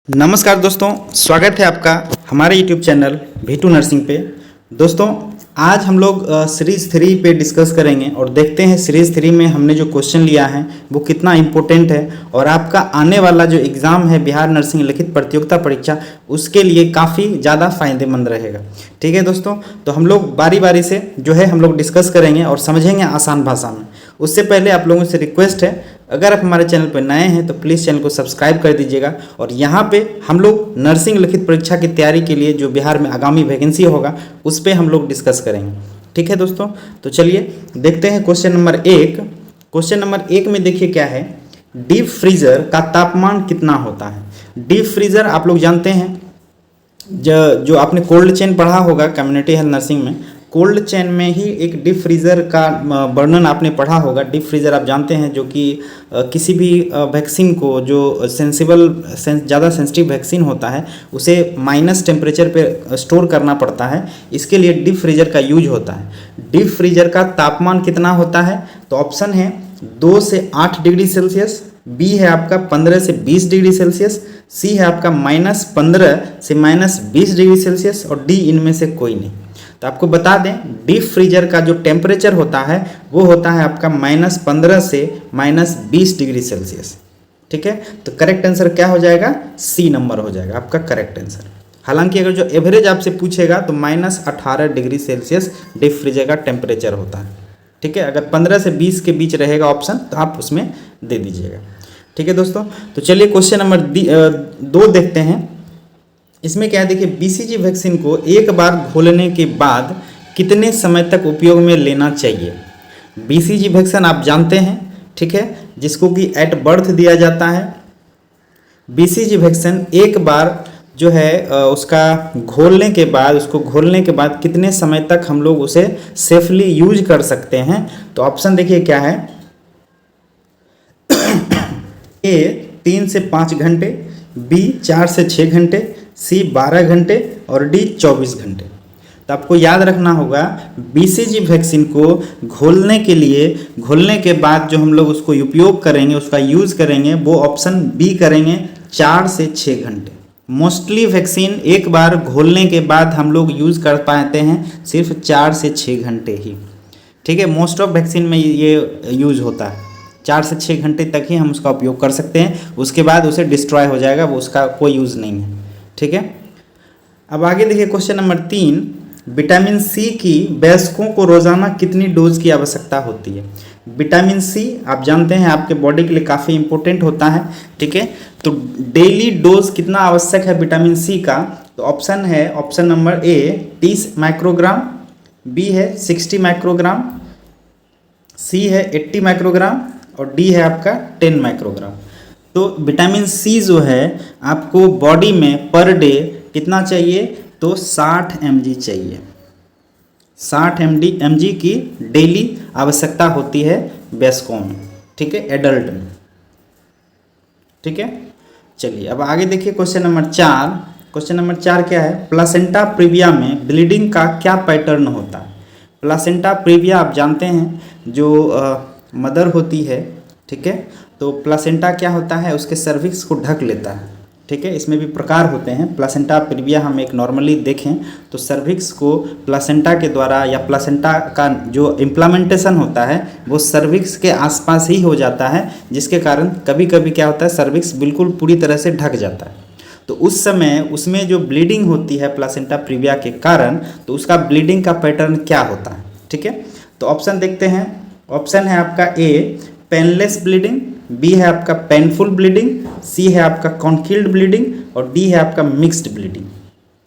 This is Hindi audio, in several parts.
नमस्कार दोस्तों, स्वागत है आपका हमारे YouTube चैनल V2 नर्सिंग पे। दोस्तों आज हम लोग सीरीज़ 3 पे डिस्कस करेंगे और देखते हैं सीरीज़ 3 में हमने जो क्वेश्चन लिया है वो कितना इम्पोर्टेंट है और आपका आने वाला जो एग्ज़ाम है बिहार नर्सिंग लिखित प्रतियोगिता परीक्षा उसके लिए काफ़ी ज़्यादा फायदेमंद रहेगा। ठीक है दोस्तों, तो हम लोग बारी बारी से जो है हम लोग डिस्कस करेंगे और समझेंगे आसान भाषा में। उससे पहले आप लोगों से रिक्वेस्ट है, अगर आप हमारे चैनल पर नए हैं तो प्लीज़ चैनल को सब्सक्राइब कर दीजिएगा। और यहाँ पे हम लोग नर्सिंग लिखित परीक्षा की तैयारी के लिए जो बिहार में आगामी वैकेंसी होगा उस पर हम लोग डिस्कस करेंगे। ठीक है दोस्तों, तो चलिए देखते हैं क्वेश्चन नंबर 1। क्वेश्चन नंबर 1 में देखिए क्या है, डीप फ्रीजर का तापमान कितना होता है। डीप फ्रीजर आप लोग जानते हैं, जो आपने कोल्ड चेन पढ़ा होगा कम्युनिटी हेल्थ नर्सिंग में, कोल्ड चेन में ही एक डीप फ्रीज़र का वर्णन आपने पढ़ा होगा। डीप फ्रीज़र आप जानते हैं जो कि किसी भी वैक्सीन को जो ज़्यादा सेंसिटिव वैक्सीन होता है उसे माइनस टेम्परेचर पे स्टोर करना पड़ता है, इसके लिए डीप फ्रीज़र का यूज होता है। डीप फ्रीज़र का तापमान कितना होता है, तो ऑप्शन है 2 से 8 डिग्री सेल्सियस, बी है आपका 15 से 20 डिग्री सेल्सियस, सी है आपका -15 से -20 डिग्री सेल्सियस और डी इनमें से कोई नहीं। तो आपको बता दें डीप फ्रीजर का जो टेम्परेचर होता है वो होता है आपका -15 से -20 डिग्री सेल्सियस। ठीक है, तो करेक्ट आंसर क्या हो जाएगा, सी नंबर हो जाएगा आपका करेक्ट आंसर। हालांकि अगर जो एवरेज आपसे पूछेगा तो -18 डिग्री सेल्सियस डीप फ्रीजर का टेम्परेचर होता है। ठीक है, अगर 15 से 20 के बीच रहेगा ऑप्शन तो आप उसमें दे दीजिएगा। ठीक है दोस्तों, तो चलिए क्वेश्चन नंबर 2 देखते हैं। इसमें क्या है, देखिए बीसीजी वैक्सीन को एक बार घोलने के बाद कितने समय तक उपयोग में लेना चाहिए। बीसीजी वैक्सीन आप जानते हैं, ठीक है, जिसको कि एट बर्थ दिया जाता है। बीसीजी वैक्सीन एक बार जो है उसको घोलने के बाद कितने समय तक हम लोग उसे सेफली यूज कर सकते हैं। तो ऑप्शन देखिए क्या है, ए 3 से 5 घंटे, बी 4 से 6 घंटे, सी 12 घंटे और डी 24 घंटे। तो आपको याद रखना होगा बीसीजी वैक्सीन को घोलने के बाद जो हम लोग उसको उपयोग करेंगे, उसका यूज़ करेंगे, वो ऑप्शन बी करेंगे 4 से 6 घंटे। मोस्टली वैक्सीन एक बार घोलने के बाद हम लोग यूज़ कर पाते हैं सिर्फ 4 से 6 घंटे ही। ठीक है, मोस्ट ऑफ वैक्सीन में ये यूज़ होता है, 4 से 6 घंटे तक ही हम उसका उपयोग कर सकते हैं, उसके बाद उसे डिस्ट्रॉय हो जाएगा, वो उसका कोई यूज़ नहीं है। ठीक है, अब आगे देखिए क्वेश्चन नंबर 3, विटामिन सी की वयस्कों को रोजाना कितनी डोज की आवश्यकता होती है। विटामिन सी आप जानते हैं आपके बॉडी के लिए काफ़ी इंपॉर्टेंट होता है। ठीक है, तो डेली डोज कितना आवश्यक है विटामिन सी का, तो ऑप्शन है option number A 30 microgram, B है 60 माइक्रोग्राम, सी है 80 माइक्रोग्राम और डी है आपका 10 माइक्रोग्राम। तो विटामिन सी जो है आपको बॉडी में पर डे कितना चाहिए, तो 60 mg चाहिए। 60 mg की डेली आवश्यकता होती है वयस्कों में। ठीक है, एडल्ट में। ठीक है, चलिए अब आगे देखिए क्वेश्चन नंबर 4। क्वेश्चन नंबर 4 क्या है, प्लासेंटा प्रीविया में ब्लीडिंग का क्या पैटर्न होता है। प्लासेंटा प्रीविया आप जानते हैं जो मदर होती है, ठीक है, तो प्लासेंटा क्या होता है, उसके सर्विक्स को ढक लेता है। ठीक है, इसमें भी प्रकार होते हैं। प्लासेंटा प्रीविया हम एक नॉर्मली देखें तो सर्विक्स को प्लासेंटा के द्वारा या प्लासेंटा का जो इम्प्लामेंटेशन होता है वो सर्विक्स के आसपास ही हो जाता है, जिसके कारण कभी कभी क्या होता है सर्विक्स बिल्कुल पूरी तरह से ढक जाता है। तो उस समय उसमें जो ब्लीडिंग होती है प्लासेंटा प्रीविया के कारण, तो उसका ब्लीडिंग का पैटर्न क्या होता है। ठीक है, तो ऑप्शन देखते हैं। ऑप्शन है आपका ए पेनलेस ब्लीडिंग, बी है आपका पेनफुल ब्लीडिंग, सी है आपका कॉन्कील्ड ब्लीडिंग और डी है आपका मिक्स्ड ब्लीडिंग।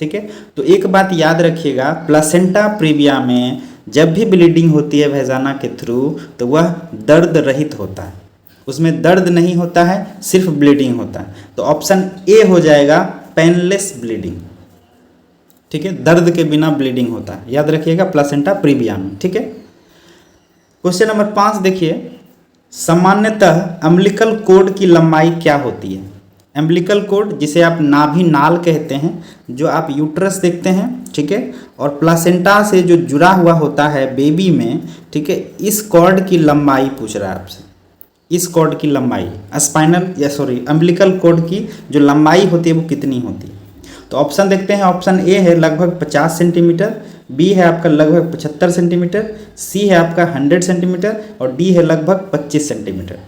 ठीक है, तो एक बात याद रखिएगा, प्लासेंटा प्रीविया में जब भी ब्लीडिंग होती है वैजाना के थ्रू तो वह दर्द रहित होता है, उसमें दर्द नहीं होता है, सिर्फ ब्लीडिंग होता है। तो ऑप्शन ए हो जाएगा पेनलेस ब्लीडिंग। ठीक है, दर्द के बिना ब्लीडिंग होता है, याद रखिएगा प्लासेंटा प्रीविया में। ठीक है, क्वेश्चन नंबर 5 देखिए, सामान्यतः अम्बिलिकल कोड की लंबाई क्या होती है। अम्बिलिकल कोड जिसे आप नाभि नाल कहते हैं, जो आप यूट्रस देखते हैं, ठीक है, और प्लासेंटा से जो जुड़ा हुआ होता है बेबी में, ठीक है, इस कॉर्ड की लंबाई पूछ रहा है आपसे। इस कॉर्ड की लंबाई, अम्बिलिकल कॉर्ड की जो लंबाई होती है वो कितनी होती है। तो ऑप्शन देखते हैं। ऑप्शन ए है लगभग 50 सेंटीमीटर, बी है आपका लगभग 75 सेंटीमीटर, सी है आपका 100 सेंटीमीटर और डी है लगभग 25 सेंटीमीटर।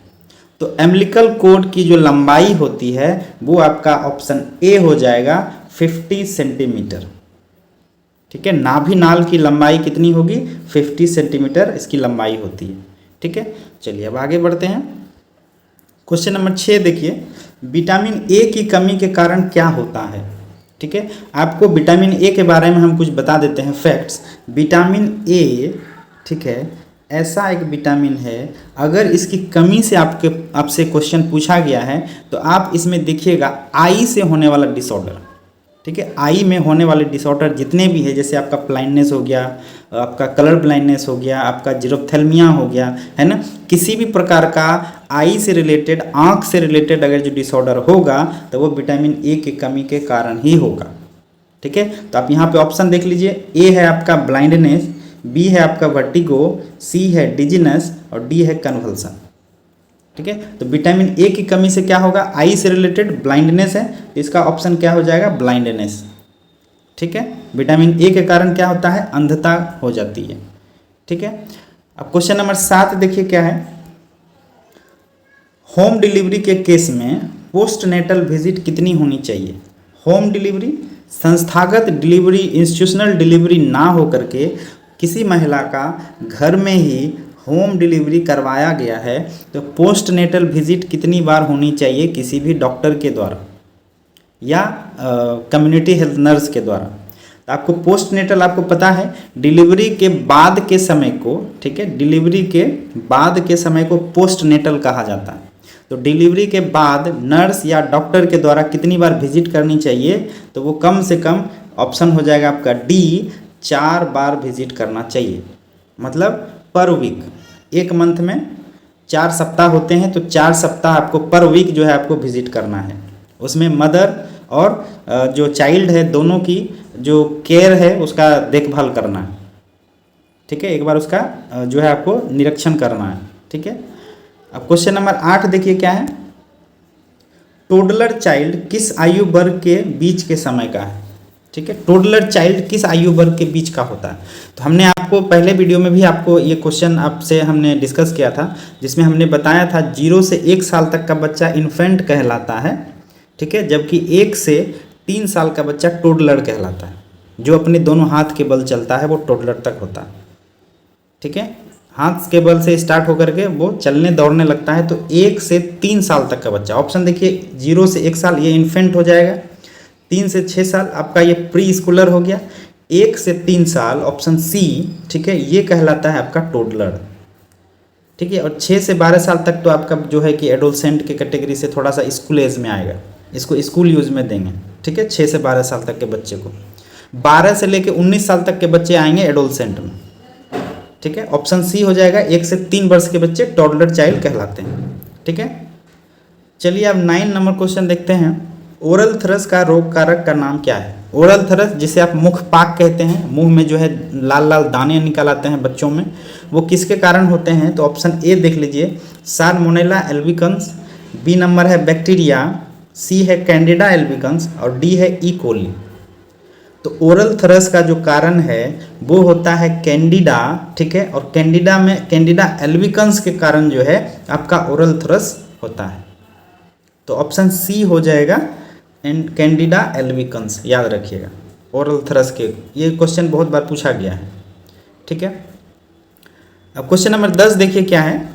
तो एम्बिलिकल कॉर्ड की जो लंबाई होती है वो आपका ऑप्शन ए हो जाएगा 50 सेंटीमीटर। ठीक है, नाभि नाल की लंबाई कितनी होगी? 50 सेंटीमीटर इसकी लंबाई होती है। ठीक है, चलिए अब आगे बढ़ते हैं। क्वेश्चन नंबर 6 देखिए, विटामिन ए की कमी के कारण क्या होता है। ठीक है, आपको विटामिन ए के बारे में हम कुछ बता देते हैं फैक्ट्स। विटामिन ए, ठीक है, ऐसा एक विटामिन है, अगर इसकी कमी से आपसे क्वेश्चन पूछा गया है तो आप इसमें देखिएगा आई से होने वाला डिसऑर्डर। ठीक है, आई में होने वाले डिसऑर्डर जितने भी है, जैसे आपका ब्लाइंडनेस हो गया, आपका कलर ब्लाइंडनेस हो गया, आपका जीरोप्थेल्मिया हो गया, है ना, किसी भी प्रकार का आई से रिलेटेड, आँख से रिलेटेड अगर जो डिसऑर्डर होगा तो वो विटामिन ए की कमी के कारण ही होगा। ठीक है, तो आप यहाँ पे ऑप्शन देख लीजिए। ए है आपका ब्लाइंडनेस, बी है आपका वर्टिगो, सी है डिजीनेस और डी है कन्वल्सन। ठीक है, तो विटामिन ए की कमी से क्या होगा? आई से रिलेटेड ब्लाइंडनेस है, तो इसका ऑप्शन क्या हो जाएगा? ब्लाइंडनेस। ठीक है, विटामिन ए के कारण क्या होता है? अंधता हो जाती है। ठीक है, अब क्वेश्चन नंबर 7 देखिए क्या है। होम डिलीवरी के केस में पोस्टनेटल विजिट कितनी होनी चाहिए? होम डिलीवरी, संस्थागत डिलीवरी, इंस्टीट्यूशनल डिलीवरी ना हो करके किसी महिला का घर में ही होम डिलीवरी करवाया गया है तो पोस्टनेटल विजिट कितनी बार होनी चाहिए किसी भी डॉक्टर के द्वारा या कम्युनिटी हेल्थ नर्स के द्वारा? तो आपको पोस्टनेटल, आपको पता है डिलीवरी के बाद के समय को, ठीक है, डिलीवरी के बाद के समय को पोस्टनेटल कहा जाता है। तो डिलीवरी के बाद नर्स या डॉक्टर के द्वारा कितनी बार विजिट करनी चाहिए? तो वो कम से कम ऑप्शन हो जाएगा आपका डी, 4 बार विजिट करना चाहिए। मतलब पर वीक, एक मंथ में 4 सप्ताह होते हैं तो 4 सप्ताह आपको पर वीक जो है आपको विजिट करना है। उसमें मदर और जो चाइल्ड है दोनों की जो केयर है उसका देखभाल करना है। ठीक है, एक बार उसका जो है आपको निरीक्षण करना है। ठीक है, अब क्वेश्चन नंबर 8 देखिए क्या है। टोडलर चाइल्ड किस आयु वर्ग के बीच के समय का है? ठीक है, टोडलर चाइल्ड किस आयु वर्ग के बीच का होता है? तो हमने आपको पहले वीडियो में भी आपको ये क्वेश्चन आपसे हमने डिस्कस किया था, जिसमें हमने बताया था 0 से 1 साल तक का बच्चा इन्फेंट कहलाता है। ठीक है, जबकि 1 से 3 साल का बच्चा टोडलर कहलाता है। जो अपने दोनों हाथ के बल चलता है वो टोडलर तक होता है। ठीक है, हाथ के बल से स्टार्ट होकर के वो चलने दौड़ने लगता है। तो 1 से 3 साल तक का बच्चा, ऑप्शन देखिए 0 से 1 साल ये इन्फेंट हो जाएगा, 3 से 6 साल आपका ये प्री स्कूलर हो गया, 1 से 3 साल ऑप्शन सी, ठीक है, ये कहलाता है आपका टोडलर। ठीक है, और 6 से 12 साल तक तो आपका जो है कि एडोलसेंट के कैटेगरी से थोड़ा सा स्कूल एज में आएगा, इसको स्कूल यूज में देंगे। ठीक है, 6 से 12 साल तक के बच्चे को, 12 से लेकर 19 साल तक के बच्चे आएंगे एडोलसेंट में। ठीक है, ऑप्शन सी हो जाएगा, 1 से 3 वर्ष के बच्चे टोडलर चाइल्ड कहलाते हैं। ठीक है, चलिए अब 9 नंबर क्वेश्चन देखते हैं। ओरल थ्रस का रोग कारक का नाम क्या है? ओरल थ्रस जिसे आप मुख पाक कहते हैं, मुंह में जो है लाल लाल दाने निकल आते हैं बच्चों में, वो किसके कारण होते हैं? तो ऑप्शन ए देख लीजिए, साल्मोनेला एल्बिकन्स, बी नंबर है बैक्टीरिया, सी है कैंडिडा एल्बिकन्स और डी है ई कोली। तो ओरल थ्रस का जो कारण है वो होता है कैंडिडा। ठीक है, और कैंडिडा में कैंडिडा एल्बिकन्स के कारण जो है आपका ओरल थ्रस होता है। तो ऑप्शन सी हो जाएगा एंड कैंडिडा एल्बिकन्स, याद रखिएगा ओरल थ्रस के, ये क्वेश्चन बहुत बार पूछा गया है। ठीक है, अब क्वेश्चन नंबर 10 देखिए क्या है।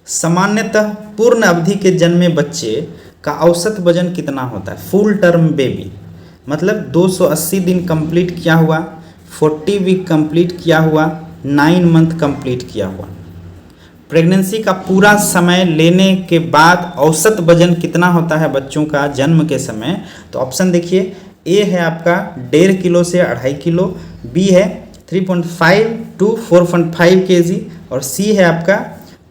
सामान्यतः पूर्ण अवधि के जन्मे बच्चे का औसत वजन कितना होता है? फुल टर्म बेबी मतलब 280 दिन कंप्लीट किया हुआ, 40 वीक कंप्लीट किया हुआ, 9 मंथ कंप्लीट किया हुआ। प्रेगनेंसी का पूरा समय लेने के बाद औसत वजन कितना होता है बच्चों का जन्म के समय? तो ऑप्शन देखिए, ए है आपका 1.5 किलो से 2.5 किलो, बी है 3.5 टू 4.5 kg और सी है आपका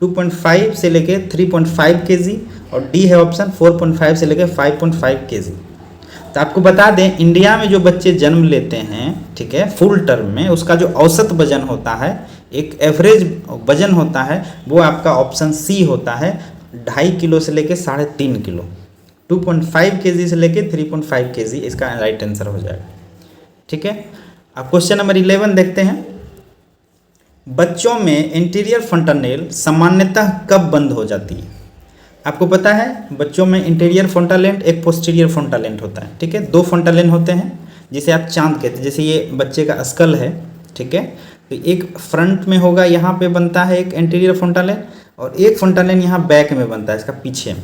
2.5 से लेके 3.5 kg और डी है ऑप्शन 4.5 से लेके 5.5 kg। तो आपको बता दें इंडिया में जो बच्चे जन्म लेते हैं, ठीक है, फुल टर्म में, उसका जो औसत वजन होता है, एक एवरेज वजन होता है, वो आपका ऑप्शन सी होता है 2.5 किलो से लेके 3.5 किलो, 2.5 kg से लेके 3.5 kg इसका राइट आंसर हो जाएगा। ठीक है, अब क्वेश्चन नंबर 11 देखते हैं। बच्चों में इंटीरियर फंटानेल सामान्यतः कब बंद हो जाती है? आपको पता है बच्चों में इंटीरियर फंटालेंट एक पोस्टीरियर फंटालेंट होता है। ठीक है, 2 फंटालेंट होते हैं जिसे आप चांद कहते हैं। जैसे ये बच्चे का स्कल है, ठीक है, तो एक फ्रंट में होगा, यहाँ पे बनता है एक इंटीरियर फंटालेंट, और एक फंटालेंट यहाँ बैक में बनता है, इसका पीछे में।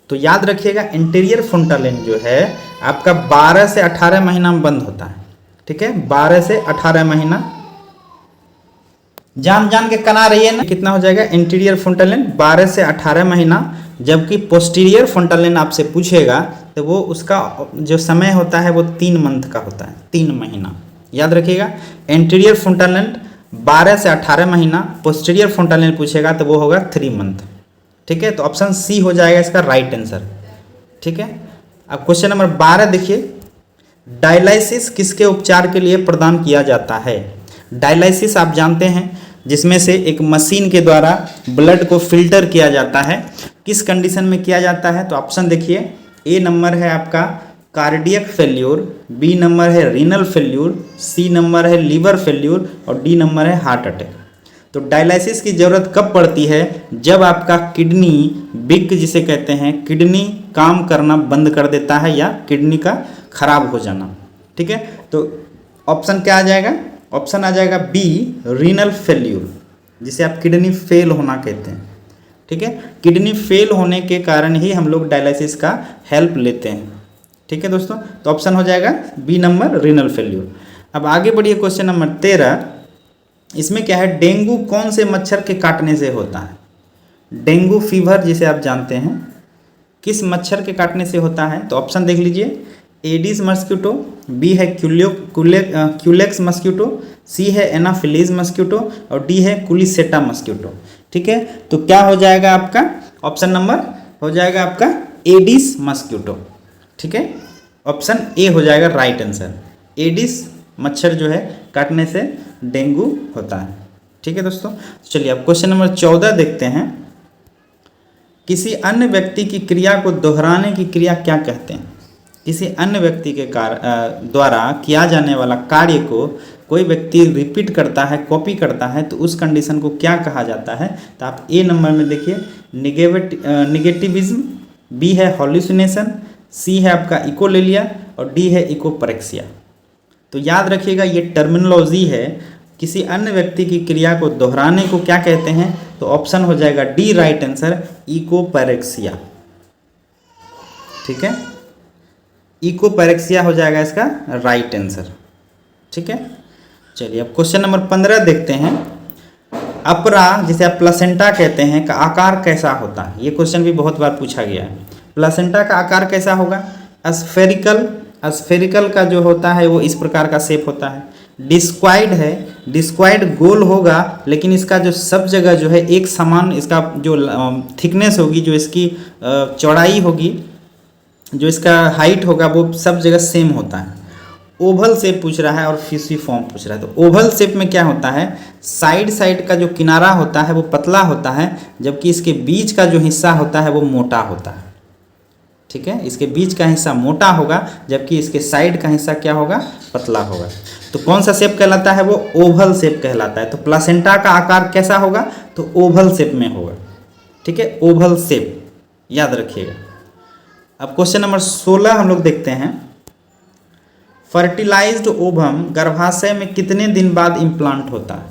तो याद रखिएगा इंटीरियर फंटालेंट जो है आपका 12 से 18 महीना में बंद होता है। ठीक है, 12 से 18 महीना, जान के कना रही है ना, कितना हो जाएगा इंटीरियर फंटालेंट 12 से 18 महीना। जबकि पोस्टीरियर फंटालेंट आपसे पूछेगा तो वो उसका जो समय होता है वो 3 मंथ का होता है, 3 महीना। याद रखिएगा इंटीरियर फंटालेंट 12 से 18 महीना, पोस्टीरियर फंटालेंट पूछेगा तो वो होगा 3 मंथ। ठीक है, तो ऑप्शन सी हो जाएगा इसका राइट आंसर। ठीक है, अब क्वेश्चन नंबर 12 देखिए, डायलिसिस किसके उपचार के लिए प्रदान किया जाता है? डायलिसिस आप जानते हैं जिसमें से एक मशीन के द्वारा ब्लड को फिल्टर किया जाता है। किस कंडीशन में किया जाता है? तो ऑप्शन देखिए, ए नंबर है आपका कार्डियक फेल्यूर, बी नंबर है रीनल फेल्यूर, सी नंबर है लीवर फेल्यूर और डी नंबर है हार्ट अटैक। तो डायलिसिस की ज़रूरत कब पड़ती है? जब आपका किडनी बिक जिसे कहते हैं, किडनी काम करना बंद कर देता है या किडनी का खराब हो जाना। ठीक है, तो ऑप्शन क्या आ जाएगा? ऑप्शन आ जाएगा बी रीनल फेल्यूर, जिसे आप किडनी फेल होना कहते हैं। ठीक है, किडनी फेल होने के कारण ही हम लोग डायलिसिस का हेल्प लेते हैं। ठीक है दोस्तों, तो ऑप्शन हो जाएगा बी नंबर रीनल फेल्यूर। अब आगे बढ़िए क्वेश्चन नंबर 13, इसमें क्या है? डेंगू कौन से मच्छर के काटने से होता है? डेंगू फीवर जिसे आप जानते हैं किस मच्छर के काटने से होता है? तो ऑप्शन देख लीजिए, एडिस मस्क्यूटो, बी है क्यूलेक्स मस्क्यूटो, सी है एनाफिलीज मस्क्यूटो और डी है कुलिसेटा मस्क्यूटो। ठीक है, तो क्या हो जाएगा आपका? ऑप्शन नंबर हो जाएगा आपका एडिस मस्क्यूटो। ठीक है, ऑप्शन ए हो जाएगा राइट आंसर। एडिस मच्छर जो है काटने से डेंगू होता है। ठीक है दोस्तों, चलिए अब क्वेश्चन नंबर 14 देखते हैं। किसी अन्य व्यक्ति की क्रिया को दोहराने की क्रिया क्या कहते हैं? किसी अन्य व्यक्ति के द्वारा किया जाने वाला कार्य को कोई व्यक्ति रिपीट करता है, कॉपी करता है, तो उस कंडीशन को क्या कहा जाता है? तो आप ए नंबर में देखिए निगेटिविज्म, बी है हॉल्यूसिनेशन, सी है आपका इकोलेलिया और डी है इकोपरेक्सिया। तो याद रखिएगा ये टर्मिनोलॉजी है, किसी अन्य व्यक्ति की क्रिया को दोहराने को क्या कहते हैं? तो ऑप्शन हो जाएगा डी राइट आंसर, इकोपरेक्सिया। ठीक है, इकोपरेक्सिया हो जाएगा इसका राइट आंसर। ठीक है, चलिए अब क्वेश्चन नंबर 15 देखते हैं। अपरा जिसे आप प्लेसेंटा कहते हैं का आकार कैसा होता है? ये क्वेश्चन भी बहुत बार पूछा गया है। प्लेसेंटा का आकार कैसा होगा? स्फेरिकल का जो होता है वो इस प्रकार का शेप होता है। डिस्क्वाइड है, डिस्क्वाइड गोल होगा, लेकिन इसका जो सब जगह जो है एक समान, इसका जो थिकनेस होगी, जो इसकी चौड़ाई होगी, जो इसका हाइट होगा वो सब जगह सेम होता है। ओवल शेप पूछ रहा है और फिशिफॉर्म पूछ रहा है। तो ओवल शेप में क्या होता है? साइड का जो किनारा होता है वो पतला होता है, जबकि इसके बीच का जो हिस्सा होता है वो मोटा होता है। ठीक है, इसके बीच का हिस्सा मोटा होगा जबकि इसके साइड का हिस्सा क्या होगा? पतला होगा। तो कौन सा शेप कहलाता है? वो ओवल शेप कहलाता है। तो प्लेसेंटा का आकार कैसा होगा? तो ओवल शेप में होगा। ठीक है, ओवल शेप याद रखिएगा। अब क्वेश्चन नंबर 16 हम लोग देखते हैं। फर्टिलाइज्ड ओवम गर्भाशय में कितने दिन बाद इम्प्लांट होता है?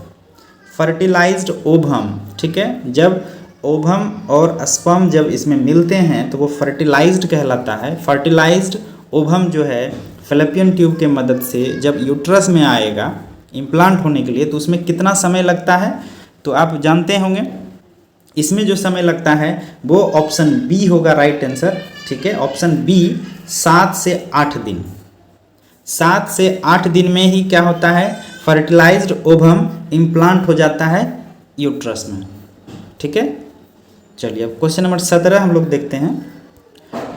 फर्टिलाइज्ड ओवम, ठीक है, जब ओवम और स्पर्म जब इसमें मिलते हैं तो वो फर्टिलाइज्ड कहलाता है। फर्टिलाइज्ड ओवम जो है फैलोपियन ट्यूब के मदद से जब यूट्रस में आएगा इम्प्लांट होने के लिए, तो उसमें कितना समय लगता है? तो आप जानते होंगे इसमें जो समय लगता है वो ऑप्शन बी होगा राइट आंसर। ठीक है, ऑप्शन बी 7 से 8 दिन। 7 से 8 दिन में ही क्या होता है? फर्टिलाइज्ड ओवम इम्प्लांट हो जाता है यूट्रस में। ठीक है, चलिए अब क्वेश्चन नंबर 17 हम लोग देखते हैं।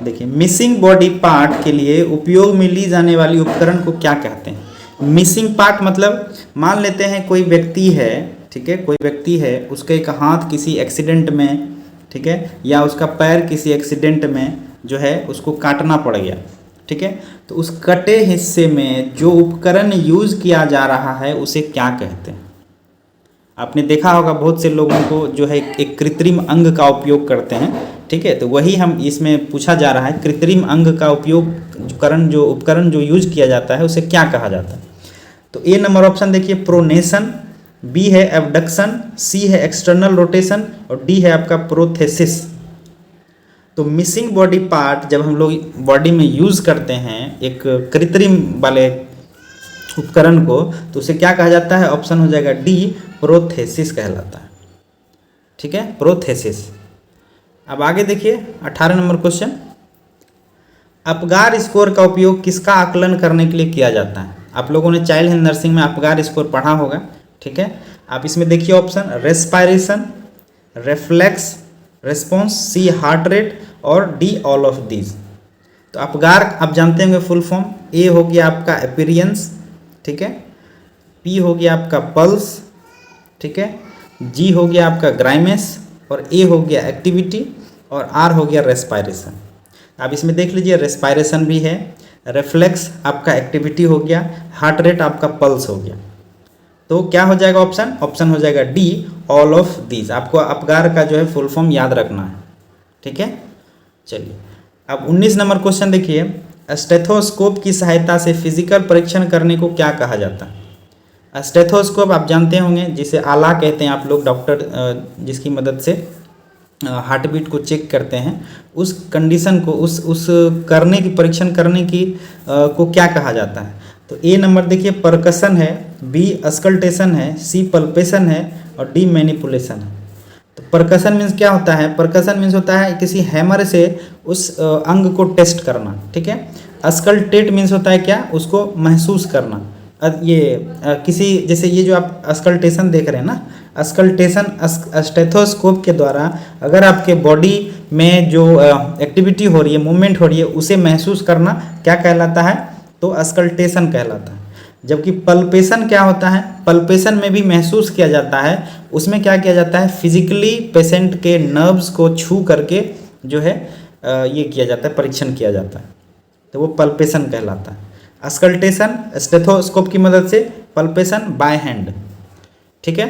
देखिए, मिसिंग बॉडी पार्ट के लिए उपयोग में ली जाने वाली उपकरण को क्या कहते हैं? मिसिंग पार्ट मतलब मान लेते हैं कोई व्यक्ति है, ठीक है, कोई व्यक्ति है, उसका एक हाथ किसी एक्सीडेंट में ठीक है, या उसका पैर किसी एक्सीडेंट में जो है उसको काटना पड़ गया, ठीक है, तो उस कटे हिस्से में जो उपकरण यूज किया जा रहा है उसे क्या कहते हैं? आपने देखा होगा बहुत से लोगों को जो है एक कृत्रिम अंग का उपयोग करते हैं, ठीक है, तो वही हम इसमें पूछा जा रहा है, कृत्रिम अंग का जो उपकरण जो यूज किया जाता है उसे क्या कहा जाता है? तो ए नंबर ऑप्शन देखिए प्रोनेशन, बी है एबडक्शन, सी है एक्सटर्नल रोटेशन और डी है आपका प्रोथेसिस। तो मिसिंग बॉडी पार्ट जब हम लोग बॉडी में यूज करते हैं एक कृत्रिम वाले उपकरण को, तो उसे क्या कहा जाता है? ऑप्शन हो जाएगा डी, प्रोथेसिस कहलाता है, ठीक है, प्रोथेसिस। अब आगे देखिए 18 नंबर क्वेश्चन, अपगार स्कोर का उपयोग किसका आकलन करने के लिए किया जाता है? आप लोगों ने चाइल्ड हेल्थ नर्सिंग में अपगार स्कोर पढ़ा होगा, ठीक है। आप इसमें देखिए ऑप्शन रेस्पायरेशन, रेफ्लेक्स रेस्पॉन्स, सी हार्ट रेट और डी ऑल ऑफ दीज। तो अपगार आप जानते होंगे फुल फॉर्म, ए हो गया आपका अपीरियंस, ठीक है, पी हो गया आपका पल्स, ठीक है, जी हो गया आपका ग्राइमेस और ए हो गया एक्टिविटी और आर हो गया रेस्पायरेशन। आप इसमें देख लीजिए रेस्पायरेशन भी है, रिफ्लेक्स आपका एक्टिविटी हो गया, हार्ट रेट आपका पल्स हो गया। तो क्या हो जाएगा ऑप्शन? ऑप्शन हो जाएगा डी, ऑल ऑफ दीज। आपको अपगार का जो है फुल फॉर्म याद रखना है, ठीक है। चलिए अब 19 नंबर क्वेश्चन देखिए, स्टेथोस्कोप की सहायता से फिजिकल परीक्षण करने को क्या कहा जाता है? स्टेथोस्कोप आप जानते होंगे, जिसे आला कहते हैं आप लोग, डॉक्टर जिसकी मदद से हार्ट बीट को चेक करते हैं, उस कंडीशन को उस करने की परीक्षण करने की को क्या कहा जाता है? तो ए नंबर देखिए परकशन है, बी अस्कल्टेशन है, सी पल्पेशन है और डी मैनिपुलेशन है। तो परकशन मीन्स क्या होता है? परकशन मीन्स होता है किसी हैमर से उस अंग को टेस्ट करना, ठीक है। अस्कल्टेट मीन्स होता है क्या? उसको महसूस करना। किसी जैसे ये जो आप अस्कल्टेशन देख रहे हैं ना, अस्कल्टेशन स्टेथोस्कोप के द्वारा अगर आपके बॉडी में जो एक्टिविटी हो रही है, मूवमेंट हो रही है, उसे महसूस करना क्या कहलाता है? तो अस्कल्टेशन कहलाता है। जबकि पल्पेशन क्या होता है? पल्पेशन में भी महसूस किया जाता है, उसमें क्या किया जाता है? फिजिकली पेशेंट के नर्व्स को छू करके जो है ये किया जाता है, परीक्षण किया जाता है, तो वो पल्पेशन कहलाता है। अस्कल्टेशन स्टेथोस्कोप की मदद से, पल्पेशन बाय हैंड, ठीक है।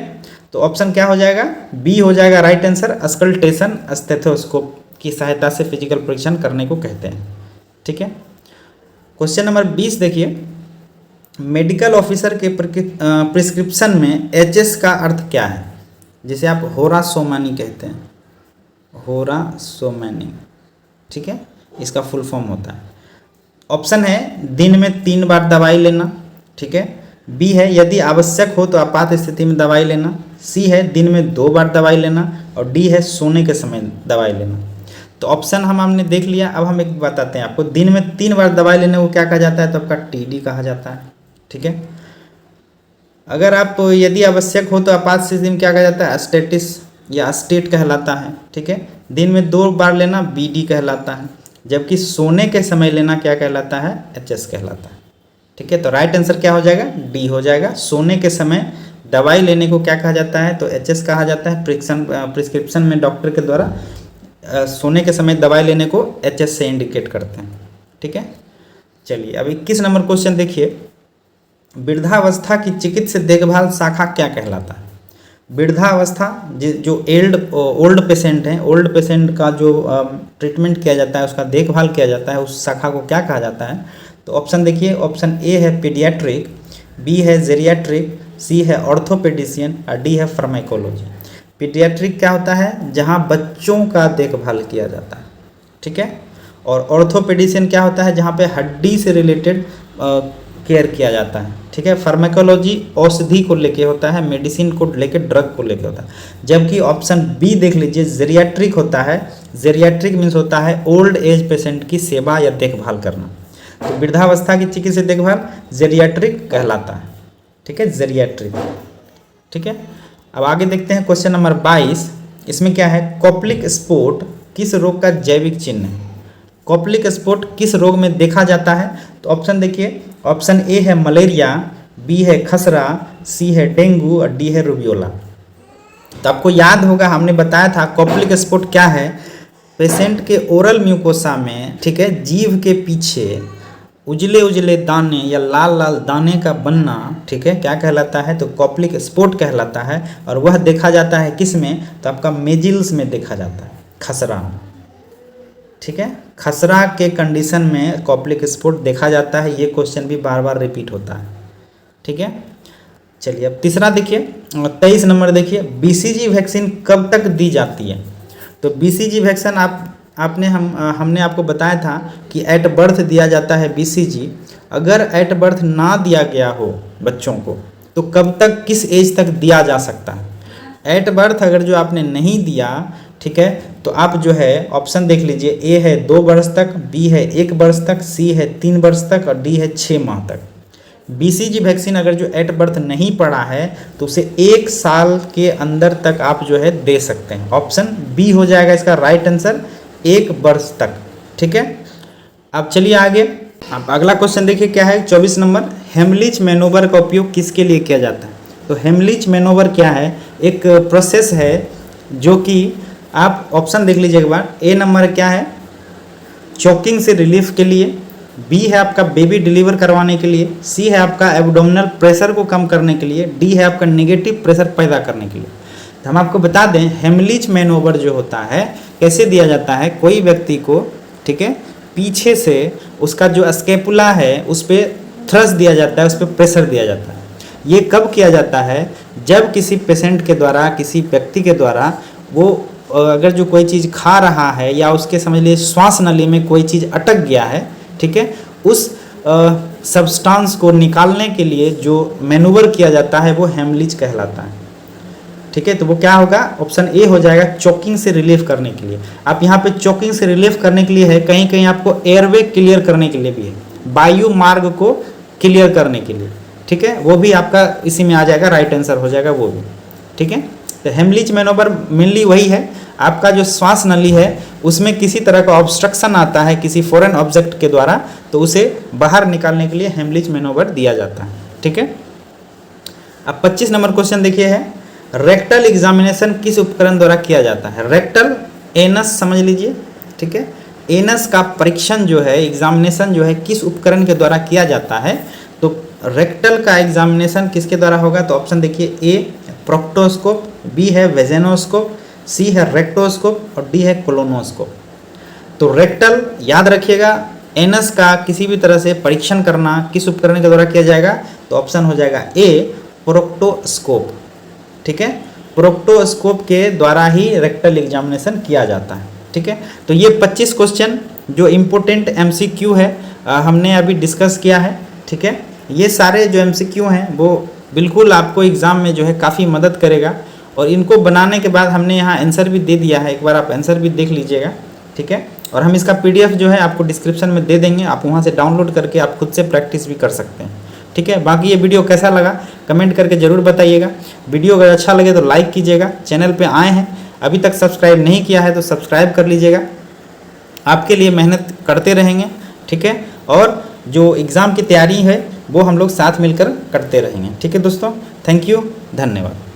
तो ऑप्शन क्या हो जाएगा? बी हो जाएगा राइट आंसर। अस्कल्टेशन स्टेथोस्कोप की सहायता से फिजिकल परीक्षण करने को कहते हैं, ठीक है। क्वेश्चन नंबर 20 देखिए, मेडिकल ऑफिसर के प्रिस्क्रिप्शन में एचएस का अर्थ क्या है? जिसे आप होरा सोमानी कहते हैं, होरा सोमानी, ठीक है, इसका फुल फॉर्म होता है। ऑप्शन है दिन में 3 बार दवाई लेना, ठीक है, बी है यदि आवश्यक हो तो आपात स्थिति में दवाई लेना, सी है दिन में 2 बार दवाई लेना और डी है सोने के समय दवाई लेना। तो ऑप्शन हमने देख लिया। अब हम एक बताते हैं आपको, दिन में 3 बार दवाई लेने को क्या कहा जाता है? तो आपका टीडी कहा जाता है, ठीक है। अगर आप यदि आवश्यक हो तो आपात स्थिति में क्या कहा जाता है? स्टेटिस या स्टेट कहलाता है, ठीक है। दिन में 2 बार लेना बीडी कहलाता है, जबकि सोने के समय लेना क्या कहलाता है? एचएस कहलाता है, ठीक है। तो राइट आंसर क्या हो जाएगा? डी हो जाएगा। सोने के समय दवाई लेने को क्या कहा जाता है? तो एचएस कहा जाता है। प्रिस्क्रिप्शन में डॉक्टर के द्वारा सोने के समय दवाई लेने को एचएस से इंडिकेट करते हैं, ठीक है। चलिए अब 21 नंबर क्वेश्चन देखिए, वृद्धावस्था की चिकित्सा देखभाल शाखा क्या कहलाता है? वृद्धावस्था जो ओल्ड पेशेंट हैं, ओल्ड पेशेंट का जो ट्रीटमेंट किया जाता है, उसका देखभाल किया जाता है, उस शाखा को क्या कहा जाता है? तो ऑप्शन देखिए, ऑप्शन ए है पीडियाट्रिक, बी है जेरियाट्रिक, सी है ऑर्थोपेडिशियन और डी है फार्माकोलॉजी। पीडियाट्रिक क्या होता है? जहाँ बच्चों का देखभाल किया जाता है, ठीक है। और ऑर्थोपेडिशियन क्या होता है? जहाँ पे हड्डी से रिलेटेड केयर किया जाता है, ठीक है। फार्माकोलॉजी औषधि को लेके होता है, मेडिसिन को लेके, ड्रग को लेके होता है। जबकि ऑप्शन बी देख लीजिए, जेरियाट्रिक होता है। जेरियाट्रिक मीन्स होता है ओल्ड एज पेशेंट की सेवा या देखभाल करना। तो वृद्धावस्था की चिकित्सा देखभाल जेरियाट्रिक कहलाता है, ठीक है, जेरियाट्रिक, ठीक है। अब आगे देखते हैं क्वेश्चन नंबर 22। इसमें क्या है? कॉप्लिक स्पॉट किस रोग का जैविक चिन्ह है? कॉप्लिक स्पॉट किस रोग में देखा जाता है? तो ऑप्शन देखिए, ऑप्शन ए है मलेरिया, बी है खसरा, सी है डेंगू और डी है रूबियोला। तो आपको याद होगा हमने बताया था कॉप्लिक स्पॉट क्या है। पेशेंट के ओरल म्यूकोसा में, ठीक है, जीभ के पीछे उजले उजले दाने या लाल लाल दाने का बनना, ठीक है, क्या कहलाता है? तो कॉप्लिक स्पॉट कहलाता है। और वह देखा जाता है किस में? तो आपका मेजिल्स में देखा जाता है, खसरा में, ठीक है। खसरा के कंडीशन में कॉप्लिक स्पॉट देखा जाता है। ये क्वेश्चन भी बार बार रिपीट होता है, ठीक है। चलिए अब तीसरा देखिए, 23 नंबर देखिए, बीसीजी वैक्सीन कब तक दी जाती है? तो बीसीजी वैक्सीन हमने आपको बताया था कि एट बर्थ दिया जाता है बीसीजी। अगर एट बर्थ ना दिया गया हो बच्चों को तो कब तक, किस एज तक दिया जा सकता है? एट बर्थ अगर जो आपने नहीं दिया, ठीक है, तो आप जो है ऑप्शन देख लीजिए, ए है 2 वर्ष तक, बी है 1 वर्ष तक, सी है 3 वर्ष तक और डी है 6 माह तक। बीसीजी वैक्सीन अगर जो एट बर्थ नहीं पड़ा है तो उसे 1 साल के अंदर तक आप जो है दे सकते हैं। ऑप्शन बी हो जाएगा इसका राइट आंसर, 1 वर्ष तक, ठीक है। अब चलिए आगे, अब अगला क्वेश्चन देखिए क्या है, 24 नंबर, हेमलिच मैनोवर का उपयोग किसके लिए किया जाता है? तो हेमलिच मैनोवर क्या है? एक प्रोसेस है जो कि आप ऑप्शन देख लीजिए एक बार। ए नंबर क्या है? चोकिंग से रिलीफ के लिए, बी है आपका बेबी डिलीवर करवाने के लिए, सी है आपका एब्डोमिनल प्रेशर को कम करने के लिए, डी है आपका नेगेटिव प्रेशर पैदा करने के लिए। तो हम आपको बता दें हेमलिच मैनोवर जो होता है कैसे दिया जाता है, कोई व्यक्ति को, ठीक है, पीछे से उसका जो स्केपुला है उस पर थ्रस्ट दिया जाता है, उस पर प्रेशर दिया जाता है। ये कब किया जाता है? जब किसी पेशेंट के द्वारा, किसी व्यक्ति के द्वारा वो अगर जो कोई चीज़ खा रहा है या उसके समझ लीजिए श्वास नली में कोई चीज़ अटक गया है, ठीक है, उस सब्सटेंस को निकालने के लिए जो मैनूवर किया जाता है वो हेमलिच कहलाता है, ठीक है। तो वो क्या होगा? ऑप्शन ए हो जाएगा, चोकिंग से रिलीफ करने के लिए। आप यहाँ पे चोकिंग से रिलीफ करने के लिए है, कहीं कहीं आपको एयरवे क्लियर करने के लिए भी है, वायु मार्ग को क्लियर करने के लिए, ठीक है, वो भी आपका इसी में आ जाएगा, राइट आंसर हो जाएगा वो भी, ठीक है। तो हेमलिच मैनोवर मेनली वही है, आपका जो श्वास नली है उसमें किसी तरह का ऑब्स्ट्रक्शन आता है किसी फॉरेन ऑब्जेक्ट के द्वारा, तो उसे बाहर निकालने के लिए हेमलिच मैनोवर दिया जाता है, ठीक है। अब 25 नंबर क्वेश्चन देखिए है, रेक्टल एग्जामिनेशन किस उपकरण द्वारा किया जाता है? रेक्टल एनस समझ लीजिए, ठीक है, एनस का परीक्षण जो है, एग्जामिनेशन जो है किस उपकरण के द्वारा किया जाता है? तो रेक्टल का एग्जामिनेशन किसके द्वारा होगा? तो ऑप्शन देखिए, ए प्रोक्टोस्कोप, बी है वेजेनोस्कोप, सी है रेक्टोस्कोप और डी है कोलोनोस्कोप। तो रेक्टल याद रखिएगा, एनस का किसी भी तरह से परीक्षण करना किस उपकरण के द्वारा किया जाएगा? तो ऑप्शन हो जाएगा ए प्रोक्टोस्कोप, ठीक है, प्रोक्टोस्कोप के द्वारा ही रेक्टल एग्जामिनेशन किया जाता है, ठीक है। तो ये 25 क्वेश्चन जो इम्पोर्टेंट एमसीक्यू है हमने अभी डिस्कस किया है, ठीक है। ये सारे जो एमसीक्यू हैं वो बिल्कुल आपको एग्ज़ाम में जो है काफ़ी मदद करेगा, और इनको बनाने के बाद हमने यहाँ आंसर भी दे दिया है, एक बार आप आंसर भी देख लीजिएगा, ठीक है। और हम इसका पीडीएफ जो है आपको डिस्क्रिप्शन में दे देंगे, आप वहाँ से डाउनलोड करके आप खुद से प्रैक्टिस भी कर सकते हैं, ठीक है। बाकी ये वीडियो कैसा लगा कमेंट करके ज़रूर बताइएगा। वीडियो अगर अच्छा लगे तो लाइक कीजिएगा, चैनल पे आए हैं अभी तक सब्सक्राइब नहीं किया है तो सब्सक्राइब कर लीजिएगा, आपके लिए मेहनत करते रहेंगे, ठीक है। और जो एग्ज़ाम की तैयारी है वो हम लोग साथ मिलकर करते रहेंगे, ठीक है दोस्तों। थैंक यू, धन्यवाद।